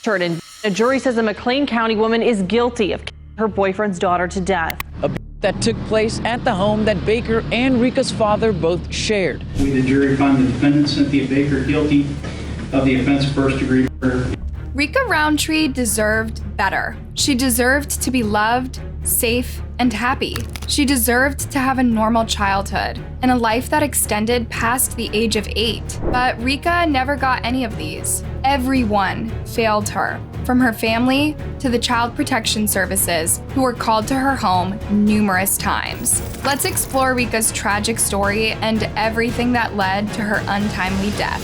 And a jury says a McClean County woman is guilty of killing her boyfriend's daughter to death. That took place at the home that Baker and Rica's father both shared. We, the jury, find the defendant, Cynthia Baker, guilty of the offense of first-degree murder. Rica Rountree deserved better. She deserved to be loved, safe, and happy. She deserved to have a normal childhood and a life that extended past the age of 8. But Rica never got any of these. Everyone failed her, from her family to the Child Protection Services, who were called to her home numerous times. Let's explore Rica's tragic story and everything that led to her untimely death.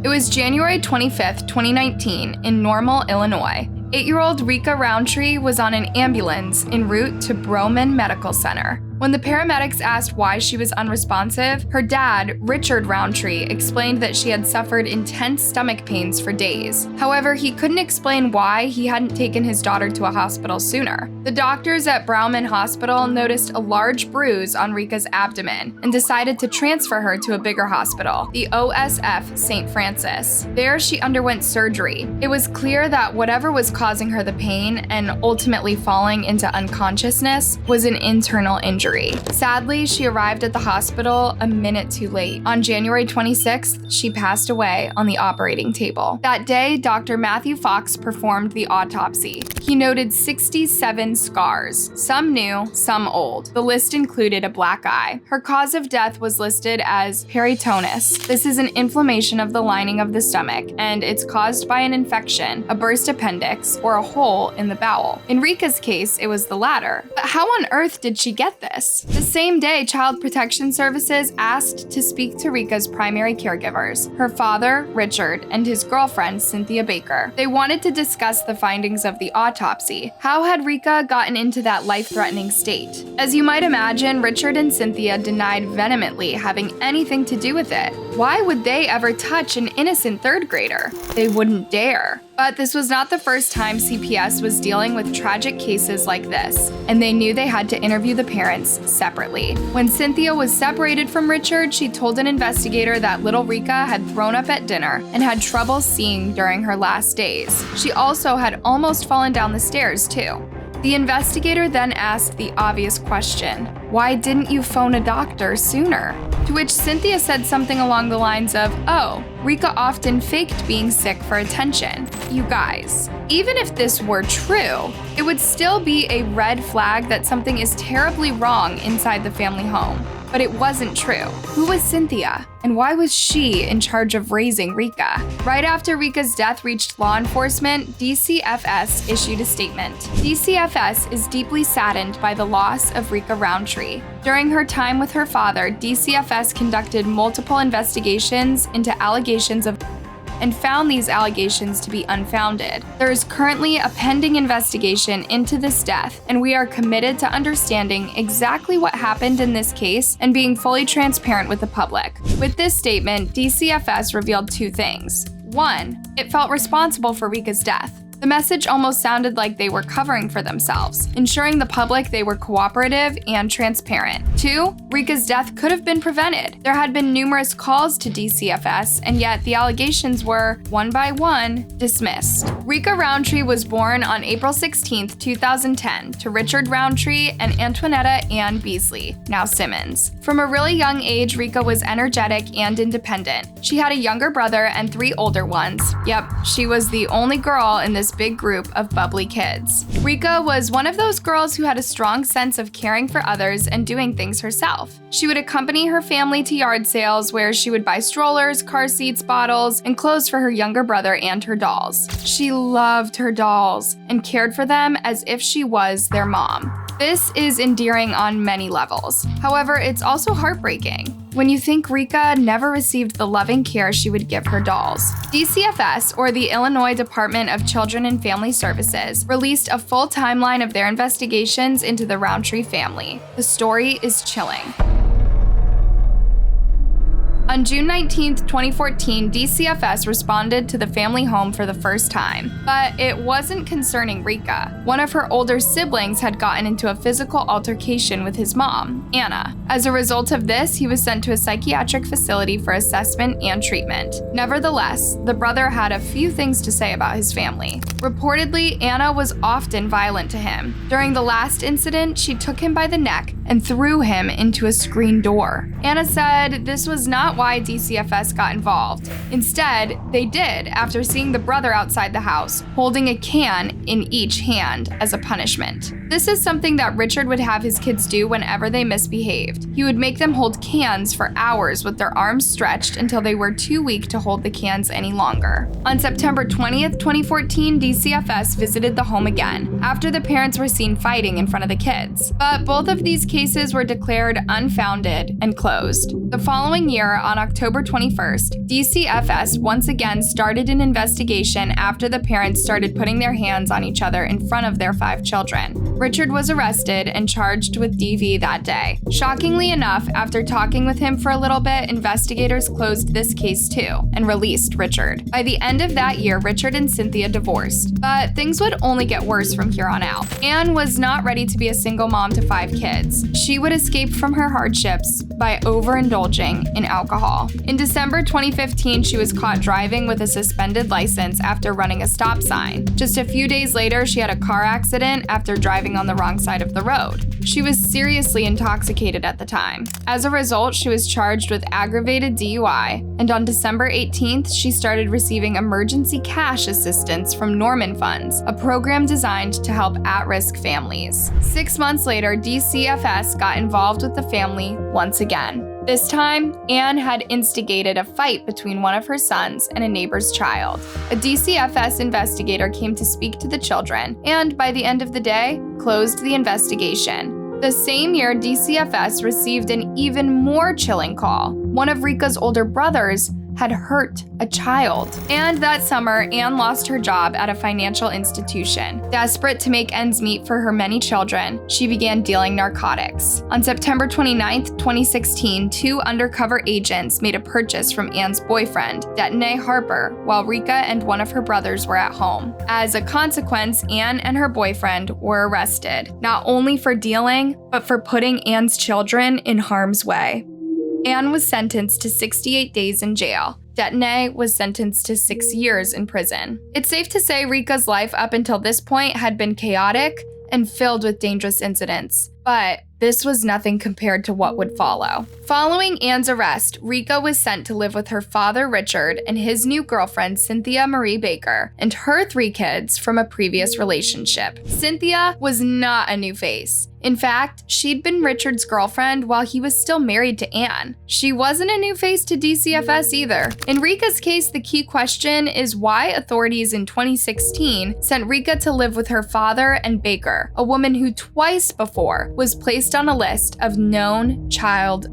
It was January 25th, 2019, in Normal, Illinois. 8-year-old Rica Rountree was on an ambulance en route to Broman Medical Center. When the paramedics asked why she was unresponsive, her dad, Richard Rountree, explained that she had suffered intense stomach pains for days. However, he couldn't explain why he hadn't taken his daughter to a hospital sooner. The doctors at Broman Hospital noticed a large bruise on Rica's abdomen and decided to transfer her to a bigger hospital, the OSF St. Francis. There, she underwent surgery. It was clear that whatever was causing her the pain and ultimately falling into unconsciousness was an internal injury. Sadly, she arrived at the hospital a minute too late. On January 26th, she passed away on the operating table. That day, Dr. Matthew Fox performed the autopsy. He noted 67 scars, some new, some old. The list included a black eye. Her cause of death was listed as peritonitis. This is an inflammation of the lining of the stomach, and it's caused by an infection, a burst appendix, or a hole in the bowel. In Rica's case, it was the latter. But how on earth did she get this? The same day, Child Protection Services asked to speak to Rica's primary caregivers, her father, Richard, and his girlfriend, Cynthia Baker. They wanted to discuss the findings of the autopsy. How had Rica gotten into that life-threatening state? As you might imagine, Richard and Cynthia denied vehemently having anything to do with it. Why would they ever touch an innocent third grader? They wouldn't dare. But this was not the first time CPS was dealing with tragic cases like this, and they knew they had to interview the parents separately. When Cynthia was separated from Richard, she told an investigator that little Rica had thrown up at dinner and had trouble seeing during her last days. She also had almost fallen down the stairs, too. The investigator then asked the obvious question, why didn't you phone a doctor sooner? To which Cynthia said something along the lines of, oh, Rica often faked being sick for attention. You guys, even if this were true, it would still be a red flag that something is terribly wrong inside the family home. But it wasn't true. Who was Cynthia? And why was she in charge of raising Rica? Right after Rica's death reached law enforcement, DCFS issued a statement. DCFS is deeply saddened by the loss of Rica Rountree. During her time with her father, DCFS conducted multiple investigations into allegations of and found these allegations to be unfounded. There is currently a pending investigation into this death, and we are committed to understanding exactly what happened in this case and being fully transparent with the public. With this statement, DCFS revealed 2 things. 1, it felt responsible for Rica's death. The message almost sounded like they were covering for themselves, ensuring the public they were cooperative and transparent. 2, Rica's death could have been prevented. There had been numerous calls to DCFS, and yet the allegations were, one by one, dismissed. Rica Rountree was born on April 16, 2010, to Richard Rountree and Antoinetta Ann Beasley, now Simmons. From a really young age, Rica was energetic and independent. She had a younger brother and 3 older ones. Yep, she was the only girl in this big group of bubbly kids. Rica was one of those girls who had a strong sense of caring for others and doing things herself. She would accompany her family to yard sales where she would buy strollers, car seats, bottles, and clothes for her younger brother and her dolls. She loved her dolls and cared for them as if she was their mom. This is endearing on many levels. However, it's also heartbreaking when you think Rica never received the loving care she would give her dolls. DCFS, or the Illinois Department of Children and Family Services, released a full timeline of their investigations into the Rountree family. The story is chilling. On June 19, 2014, DCFS responded to the family home for the first time, but it wasn't concerning Rica. One of her older siblings had gotten into a physical altercation with his mom, Anna. As a result of this, he was sent to a psychiatric facility for assessment and treatment. Nevertheless, the brother had a few things to say about his family. Reportedly, Anna was often violent to him. During the last incident, she took him by the neck and threw him into a screen door. Anna said this was not why DCFS got involved. Instead, they did after seeing the brother outside the house, holding a can in each hand as a punishment. This is something that Richard would have his kids do whenever they misbehaved. He would make them hold cans for hours with their arms stretched until they were too weak to hold the cans any longer. On September 20th, 2014, DCFS visited the home again after the parents were seen fighting in front of the kids. But both of these cases were declared unfounded and closed. The following year, on October 21st, DCFS once again started an investigation after the parents started putting their hands on each other in front of their 5 children. Richard was arrested and charged with DV that day. Shockingly enough, after talking with him for a little bit, investigators closed this case too and released Richard. By the end of that year, Richard and Cynthia divorced, but things would only get worse from here on out. Anne was not ready to be a single mom to 5 kids. She would escape from her hardships by overindulging in alcohol. In December 2015, she was caught driving with a suspended license after running a stop sign. Just a few days later, she had a car accident after driving on the wrong side of the road. She was seriously intoxicated at the time. As a result, she was charged with aggravated DUI, and on December 18th, she started receiving emergency cash assistance from Norman Funds, a program designed to help at-risk families. 6 months later, DCFS got involved with the family once again. This time, Anne had instigated a fight between one of her sons and a neighbor's child. A DCFS investigator came to speak to the children, and by the end of the day, closed the investigation. The same year, DCFS received an even more chilling call. One of Rica's older brothers had hurt a child. And that summer, Anne lost her job at a financial institution. Desperate to make ends meet for her many children, she began dealing narcotics. On September 29, 2016, 2 undercover agents made a purchase from Anne's boyfriend, Detene Harper, while Rica and one of her brothers were at home. As a consequence, Anne and her boyfriend were arrested, not only for dealing, but for putting Anne's children in harm's way. Anne was sentenced to 68 days in jail. Detene was sentenced to 6 years in prison. It's safe to say Rica's life up until this point had been chaotic and filled with dangerous incidents, but this was nothing compared to what would follow. Following Anne's arrest, Rica was sent to live with her father, Richard, and his new girlfriend, Cynthia Marie Baker, and her 3 kids from a previous relationship. Cynthia was not a new face. In fact, she'd been Richard's girlfriend while he was still married to Anne. She wasn't a new face to DCFS either. In Rica's case, the key question is why authorities in 2016 sent Rica to live with her father and Baker, a woman who twice before was placed on a list of known child.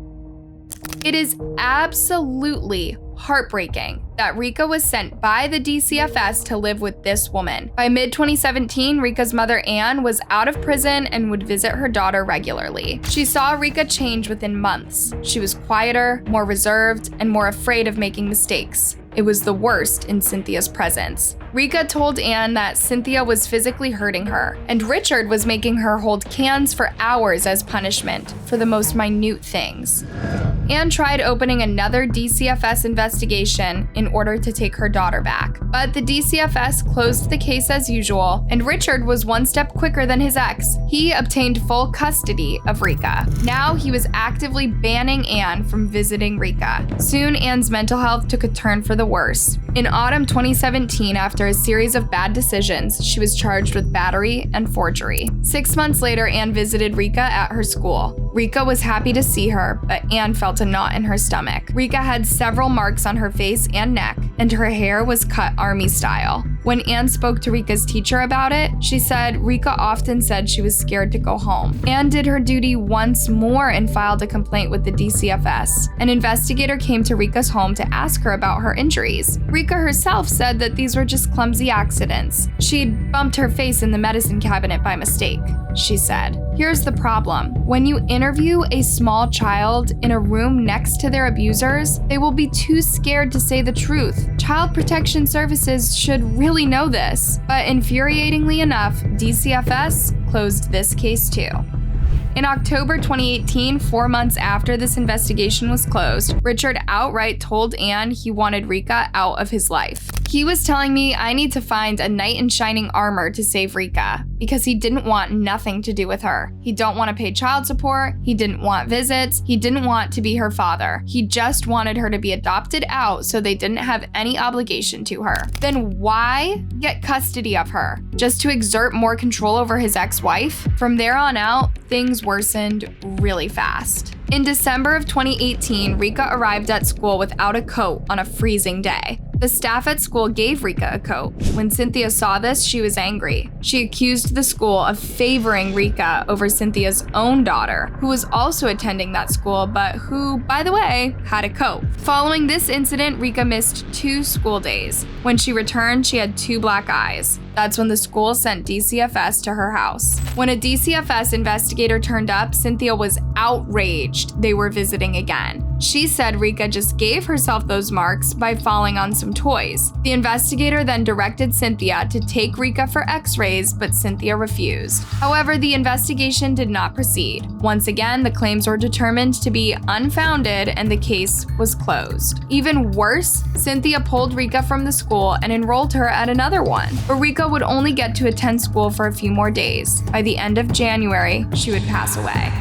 It is absolutely heartbreaking that Rica was sent by the DCFS to live with this woman. By mid-2017, Rica's mother, Anne, was out of prison and would visit her daughter regularly. She saw Rica change within months. She was quieter, more reserved, and more afraid of making mistakes. It was the worst in Cynthia's presence. Rica told Anne that Cynthia was physically hurting her, and Richard was making her hold cans for hours as punishment for the most minute things. Anne tried opening another DCFS investigation in order to take her daughter back, but the DCFS closed the case as usual, and Richard was one step quicker than his ex. He obtained full custody of Rica. Now he was actively banning Anne from visiting Rica. Soon, Anne's mental health took a turn for the worse. In autumn 2017, after a series of bad decisions, she was charged with battery and forgery. 6 months later, Anne visited Rica at her school. Rica was happy to see her, but Anne felt a knot in her stomach. Rica had several marks on her face and neck, and her hair was cut army style. When Anne spoke to Rica's teacher about it, she said Rica often said she was scared to go home. Anne did her duty once more and filed a complaint with the DCFS. An investigator came to Rica's home to ask her about her injuries. Rica herself said that these were just clumsy accidents. She'd bumped her face in the medicine cabinet by mistake, she said. Here's the problem. When you interview a small child in a room next to their abusers, they will be too scared to say the truth. Child Protection Services should really know this, but infuriatingly enough, DCFS closed this case too. In October 2018, 4 months after this investigation was closed, Richard outright told Anne he wanted Rica out of his life. He was telling me I need to find a knight in shining armor to save Rica, because he didn't want nothing to do with her. He don't want to pay child support, he didn't want visits, he didn't want to be her father. He just wanted her to be adopted out so they didn't have any obligation to her. Then why get custody of her? Just to exert more control over his ex-wife? From there on out, things worsened really fast. In December of 2018, Rica arrived at school without a coat on a freezing day. The staff at school gave Rica a coat. When Cynthia saw this, she was angry. She accused the school of favoring Rica over Cynthia's own daughter, who was also attending that school, but who, by the way, had a coat. Following this incident, Rica missed 2 school days. When she returned, she had 2 black eyes. That's when the school sent DCFS to her house. When a DCFS investigator turned up, Cynthia was outraged they were visiting again. She said Rica just gave herself those marks by falling on some toys. The investigator then directed Cynthia to take Rica for x-rays, but Cynthia refused. However, the investigation did not proceed. Once again, the claims were determined to be unfounded and the case was closed. Even worse, Cynthia pulled Rica from the school and enrolled her at another one. But Rica would only get to attend school for a few more days. By the end of January, she would pass away.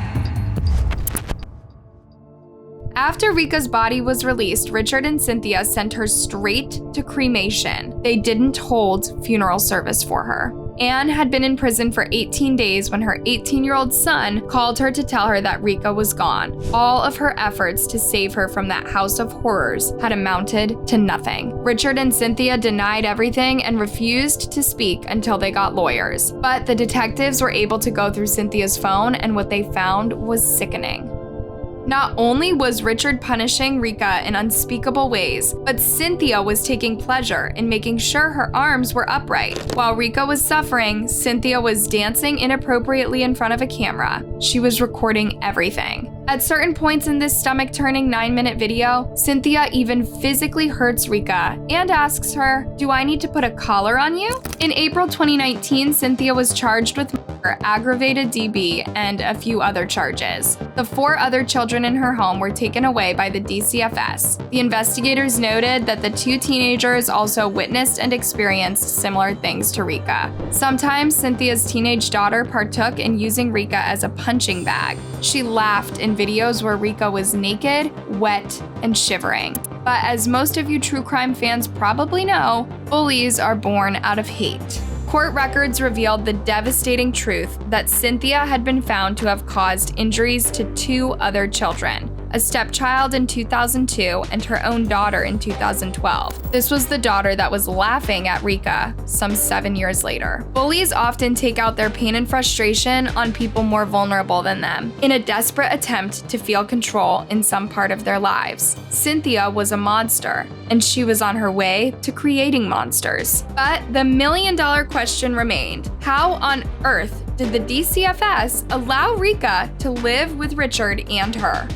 After Rica's body was released, Richard and Cynthia sent her straight to cremation. They didn't hold funeral service for her. Anne had been in prison for 18 days when her 18-year-old son called her to tell her that Rica was gone. All of her efforts to save her from that house of horrors had amounted to nothing. Richard and Cynthia denied everything and refused to speak until they got lawyers. But the detectives were able to go through Cynthia's phone, and what they found was sickening. Not only was Richard punishing Rica in unspeakable ways, but Cynthia was taking pleasure in making sure her arms were upright. While Rica was suffering, Cynthia was dancing inappropriately in front of a camera. She was recording everything. At certain points in this stomach-turning 9-minute video, Cynthia even physically hurts Rica and asks her, "Do I need to put a collar on you?" In April 2019, Cynthia was charged with murder, aggravated DB, and a few other charges. The 4 other children in her home were taken away by the DCFS. The investigators noted that the 2 teenagers also witnessed and experienced similar things to Rica. Sometimes Cynthia's teenage daughter partook in using Rica as a punching bag. She laughed in videos where Rica was naked, wet, and shivering. But as most of you true crime fans probably know, bullies are born out of hate. Court records revealed the devastating truth that Cynthia had been found to have caused injuries to 2 other children, a stepchild in 2002 and her own daughter in 2012. This was the daughter that was laughing at Rica some 7 years later. Bullies often take out their pain and frustration on people more vulnerable than them, in a desperate attempt to feel control in some part of their lives. Cynthia was a monster, and she was on her way to creating monsters. But the million-dollar question remained: how on earth did the DCFS allow Rica to live with Richard and her?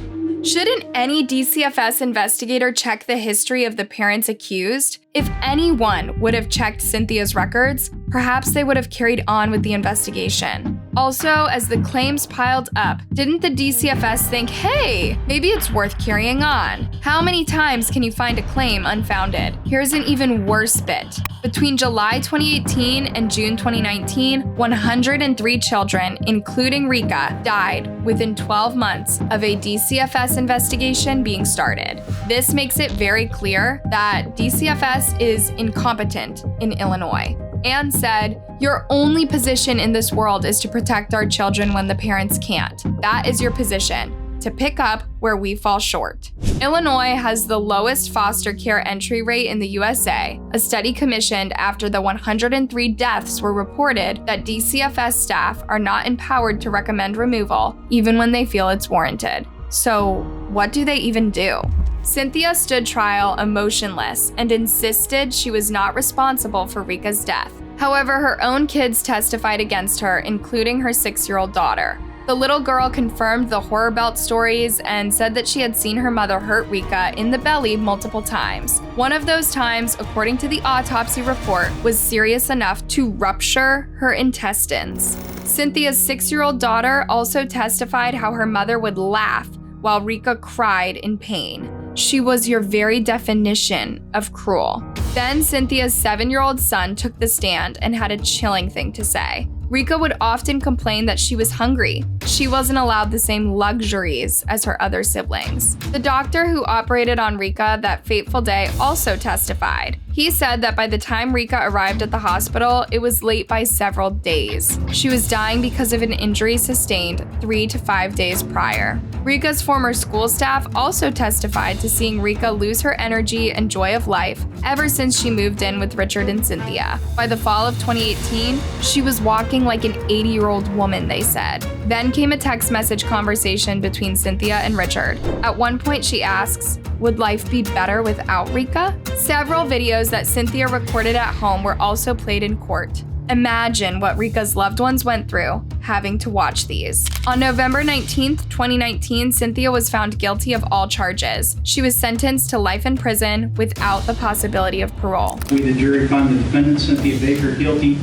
Shouldn't any DCFS investigator check the history of the parents accused? If anyone would have checked Cynthia's records, perhaps they would have carried on with the investigation. Also, as the claims piled up, didn't the DCFS think, hey, maybe it's worth carrying on? How many times can you find a claim unfounded? Here's an even worse bit. Between July 2018 and June 2019, 103 children, including Rica, died within 12 months of a DCFS investigation being started. This makes it very clear that DCFS is incompetent in Illinois. Anne said, "Your only position in this world is to protect our children when the parents can't. That is your position. to pick up where we fall short. Illinois has the lowest foster care entry rate in the USA. A study commissioned after the 103 deaths were reported that DCFS staff are not empowered to recommend removal, even when they feel it's warranted. So, what do they even do? Cynthia stood trial emotionless and insisted she was not responsible for Rica's death. However, her own kids testified against her, including her 6-year-old daughter. The little girl confirmed the horror belt stories and said that she had seen her mother hurt Rica in the belly multiple times. One of those times, according to the autopsy report, was serious enough to rupture her intestines. Cynthia's 6-year-old daughter also testified how her mother would laugh while Rica cried in pain. She was your very definition of cruel. Then Cynthia's 7-year-old son took the stand and had a chilling thing to say. Rica would often complain that she was hungry. She wasn't allowed the same luxuries as her other siblings. The doctor who operated on Rica that fateful day also testified. He said that by the time Rica arrived at the hospital, it was late by several days. She was dying because of an injury sustained 3 to 5 days prior. Rica's former school staff also testified to seeing Rica lose her energy and joy of life ever since she moved in with Richard and Cynthia. By the fall of 2018, she was walking like an 80-year-old woman, they said. Then came a text message conversation between Cynthia and Richard. At one point she asks, "Would life be better without Rica?" Several videos that Cynthia recorded at home were also played in court. Imagine what Rica's loved ones went through having to watch these. On November 19th, 2019, Cynthia was found guilty of all charges. She was sentenced to life in prison without the possibility of parole. We, the jury, find the defendant, Cynthia Baker, guilty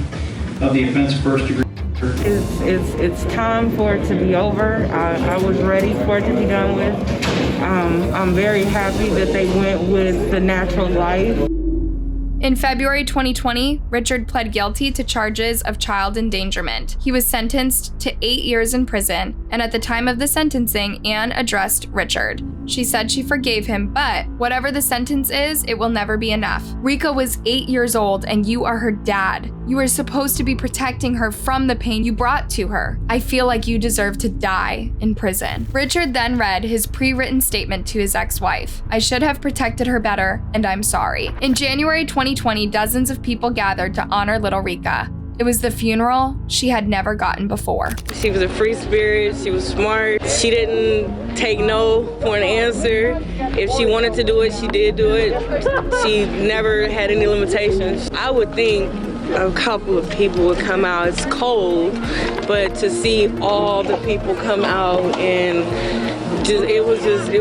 of the offense of first degree. It's time for it to be over. I was ready for it to be done with. I'm very happy that they went with the natural life. In February 2020, Richard pled guilty to charges of child endangerment. He was sentenced to 8 years in prison, and at the time of the sentencing, Anne addressed Richard. She said she forgave him, but whatever the sentence is, it will never be enough. Rica was 8 years old, and you are her dad. You are supposed to be protecting her from the pain you brought to her. I feel like you deserve to die in prison. Richard then read his pre-written statement to his ex-wife. "I should have protected her better, and I'm sorry." In January 2020, dozens of people gathered to honor little Rica. It was the funeral she had never gotten before. She was a free spirit, she was smart, she didn't take no for an answer. If she wanted to do it, she did do it. She never had any limitations. I would think a couple of people would come out. It's cold, but to see all the people come out and it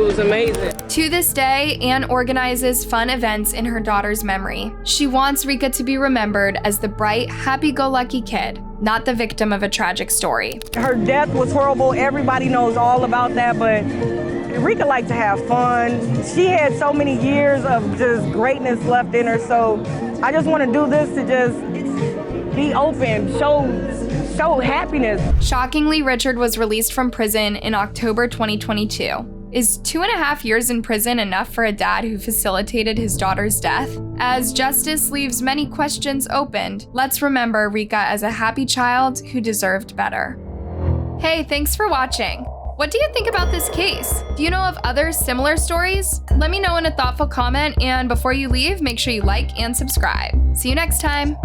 was amazing. To this day, Anne organizes fun events in her daughter's memory. She wants Rica to be remembered as the bright, happy-go-lucky kid, not the victim of a tragic story. Her death was horrible. Everybody knows all about that, but Rica liked to have fun. She had so many years of just greatness left in her, so I just want to do this to just be open, show happiness. Shockingly, Richard was released from prison in October 2022. Is 2.5 years in prison enough for a dad who facilitated his daughter's death? As justice leaves many questions open, let's remember Rica as a happy child who deserved better. Hey, thanks for watching. What do you think about this case? Do you know of other similar stories? Let me know in a thoughtful comment, and before you leave, make sure you like and subscribe. See you next time.